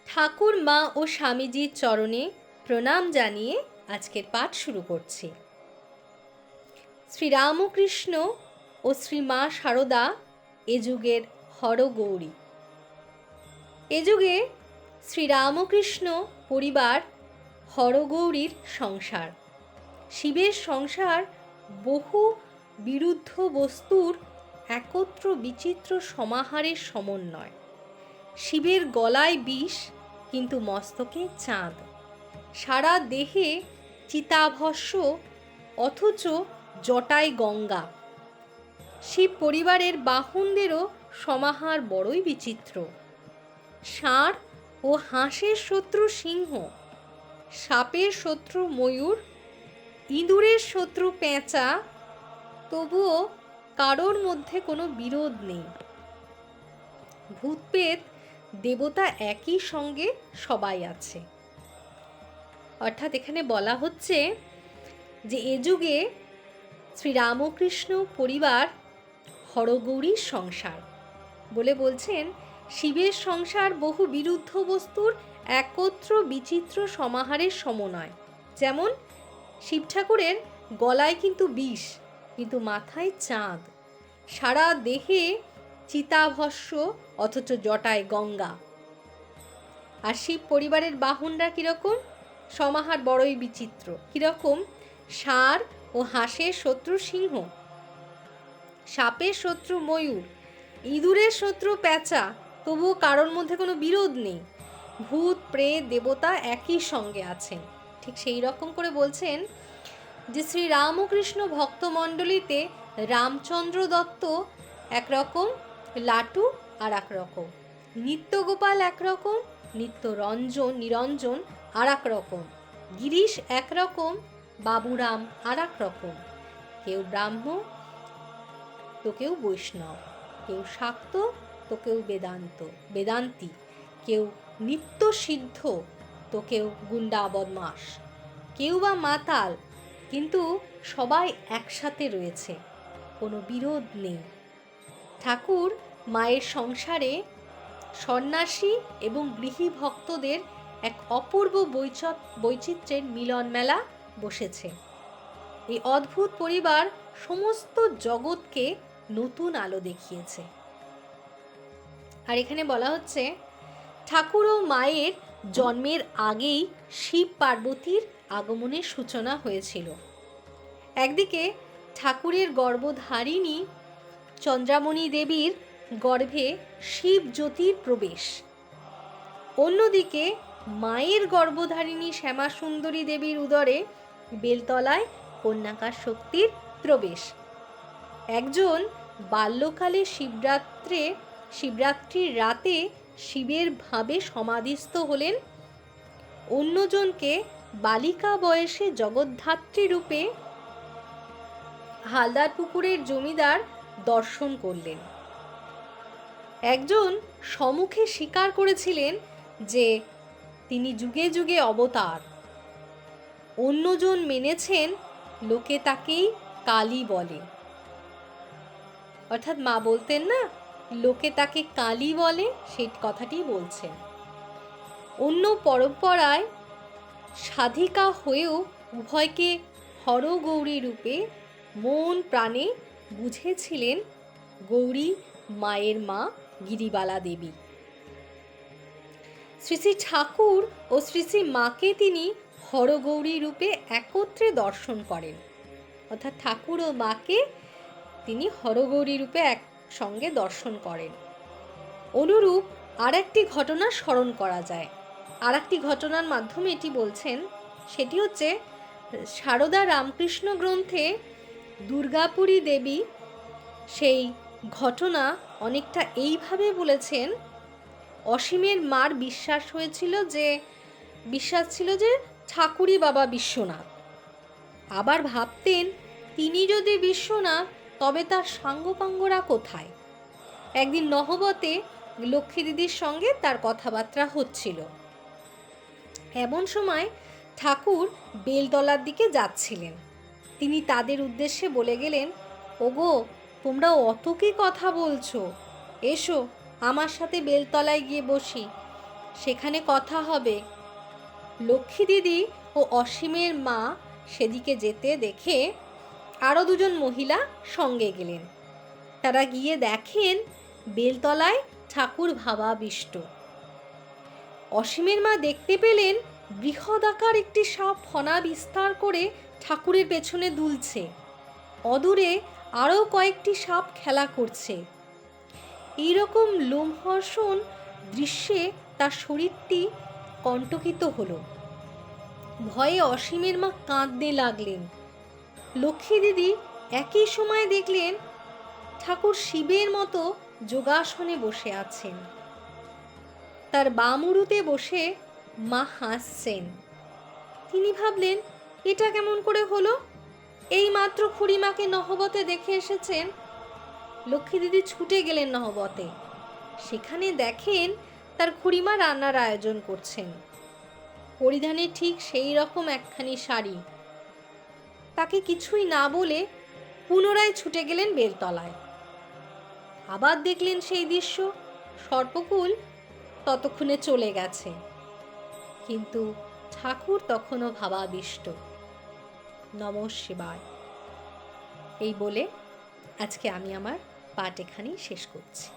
ঠাকুর মা ও স্বামীজির চরণে প্রণাম জানিয়ে আজকের পাঠ শুরু করছি। শ্রীরামকৃষ্ণ ও শ্রীমা সারদা এ যুগের হরগৌরী। এ যুগে শ্রীরামকৃষ্ণ পরিবার হরগৌরীর সংসার। শিবের সংসার বহু বিরুদ্ধ বস্তুর একত্র বিচিত্র সমাহারের সমন্বয়। শিবের গলায় বিষ, কিন্তু মস্তকে চাঁদ। সারা দেহে চিতাভস্য, অথচ জটায় গঙ্গা। শিব পরিবারের বাহনদেরও সমাহার বড়ই বিচিত্র। ষাঁড় ও হাঁসের শত্রু সিংহ, সাপের শত্রু ময়ূর, ইঁদুরের শত্রু পেঁচা, তবুও কারোর মধ্যে কোনো বিরোধ নেই। ভূতপ্রেত দেবতা একই সঙ্গে সবাই আছে। অর্থাৎ এখানে বলা হচ্ছে যে এ যুগে শ্রীরামকৃষ্ণ পরিবার হরগৌরীর সংসার বলে বলছেন, শিবের সংসার বহু বিরুদ্ধ বস্তুর একত্র বিচিত্র সমাহারের সমন্বয়। যেমন শিব ঠাকুরের গলায় কিন্তু বিষ, কিন্তু মাথায় চাঁদ। সারা দেহে চিতাভস্য, অথচ জটায় গঙ্গা। আর শিব পরিবারের বাহনরা কিরকম? সমাহার বড়ই বিচিত্র। কিরকম? ষাঁড় ও হাঁসের শত্রু সিংহ, সাপের শত্রু ময়ূর, ইঁদুরের শত্রু পেঁচা, তবুও কারোর মধ্যে কোনো বিরোধ নেই। ভূত প্রেত দেবতা একই সঙ্গে আছেন। ঠিক সেই রকম করে বলছেন যে শ্রীরামকৃষ্ণ ভক্তমণ্ডলীতে রামচন্দ্র দত্ত একরকম, লাটু আর একরকম, নিত্যগোপাল একরকম, নিরঞ্জন আর একরকম, গিরিশ একরকম, বাবুরাম আর একরকম। কেউ ব্রাহ্ম তো কেউ বৈষ্ণব, কেউ শাক্ত তো কেউ বেদান্তি, কেউ নিত্য সিদ্ধ তো কেউ গুন্ডা বদমাস, কেউ বা মাতাল, কিন্তু সবাই একসাথে রয়েছে, কোনো বিরোধ নেই। ঠাকুর মায়ের সংসারে সন্ন্যাসী এবং গৃহী ভক্তদের এক অপূর্ব বৈচিত্র্যের মিলন মেলা বসেছে। এই অদ্ভুত পরিবার সমস্ত জগৎকে নতুন আলো দেখিয়েছে। আর এখানে বলা হচ্ছে, ঠাকুর ও মায়ের জন্মের আগেই শিব পার্বতীর আগমনের সূচনা হয়েছিল। একদিকে ঠাকুরের গর্ভধারিণী চন্দ্রামণি দেবীর গর্ভে শিব জ্যোতির প্রবেশ, অন্যদিকে মায়ের গর্ভধারিণী শ্যামাসুন্দরী দেবীর উদরে বেলতলায় কন্যাকার শক্তির প্রবেশ। একজন বাল্যকালে শিবরাত্রির রাতে শিবের ভাবে সমাধিস্থ হলেন, অন্যজনকে বালিকা বয়সে জগদ্ধাত্রী রূপে হালদার পুকুরের জমিদার দর্শন করলেন। একজন সম্মুখে স্বীকার করেছিলেন যে তিনি যুগে যুগে অবতার, অন্যজন মেনেছেন লোকে তাকেই কালী বলে। অর্থাৎ মা বলতেন না, লোকে তাকে কালী বলে, সেই কথাটি বলছেন। অন্য পরম্পরায় সাধিকা হয়েও উভয়কে হরগৌরী রূপে মন প্রাণে বুঝেছিলেন গৌরী মায়ের মা গিরিবালা দেবী। শ্রী শ্রী ঠাকুর ও শ্রী শ্রী মাকে তিনি হরগৌরী রূপে একত্রে দর্শন করেন। অর্থাৎ ঠাকুর ও মাকে তিনি হরগৌরী রূপে একসঙ্গে দর্শন করেন। অনুরূপ আর একটি ঘটনা স্মরণ করা যায়। আর একটি ঘটনার মাধ্যমে এটি বলছেন, সেটি হচ্ছে সারদা রামকৃষ্ণ গ্রন্থে দুর্গাপুরী দেবী সেই ঘটনা অনেকটা এইভাবে বলেছেন। অসীমের মার বিশ্বাস ছিল যে ঠাকুরই বাবা বিশ্বনাথ। আবার ভাবতেন, তিনি যদি বিশ্বনাথ, তবে তার সাঙ্গপাঙ্গরা কোথায়? একদিন নহবতে লক্ষ্মী দিদির সঙ্গে তার কথাবার্তা হচ্ছিল। এমন সময় ঠাকুর বেলতলার দিকে যাচ্ছিলেন। তিনি তাদের উদ্দেশ্যে বলে গেলেন, ওগো, তোমরা অত কি কথা বলছো? এসো আমার সাথে বেলতলায় গিয়ে বসি। সেখানে কথা হবে। লক্ষ্মী দিদি ও অসীমের মা সেদিকে যেতে দেখে আরও দুজন মহিলা সঙ্গে গেলেন। তারা গিয়ে দেখেন বেলতলায় ঠাকুর ভাবাবিষ্ট। অসীমের মা দেখতে পেলেন বৃহদাকার একটি সাপ ফনা বিস্তার করে ঠাকুরের পেছনে দুলছে। অদূরে আরও কয়েকটি সাপ খেলা করছে। এইরকম লোমহর্ষণ দৃশ্যে তার শরীরটি কণ্টকিত হলো। ভয়ে অসীমের মা কাঁদতে লাগলেন। লক্ষ্মী দিদি একই সময় দেখলেন ঠাকুর শিবের মতো যোগাসনে বসে আছেন। তার বাম উরুতে বসে মা হাসছেন। তিনি ভাবলেন, এটা কেমন করে হলো? এই মাত্র খুড়িমাকে নহবতে দেখে এসেছেন। লক্ষ্মী দিদি ছুটে গেলেন নহবতে। সেখানে দেখেন তার খুড়িমা রান্নার আয়োজন করছেন। পরিধানে ঠিক সেই রকম একখানি শাড়ি। তাকে কিছুই না বলে পুনরায় ছুটে গেলেন বেলতলায়। আবার দেখলেন সেই দৃশ্য। সর্পকুল ততক্ষণে চলে গেছে, কিন্তু ঠাকুর তখনও ভাবাবিষ্ট। নমঃ শিবায়। এই বলে আজকে আমি আমার পাঠ এখানেই শেষ করছি।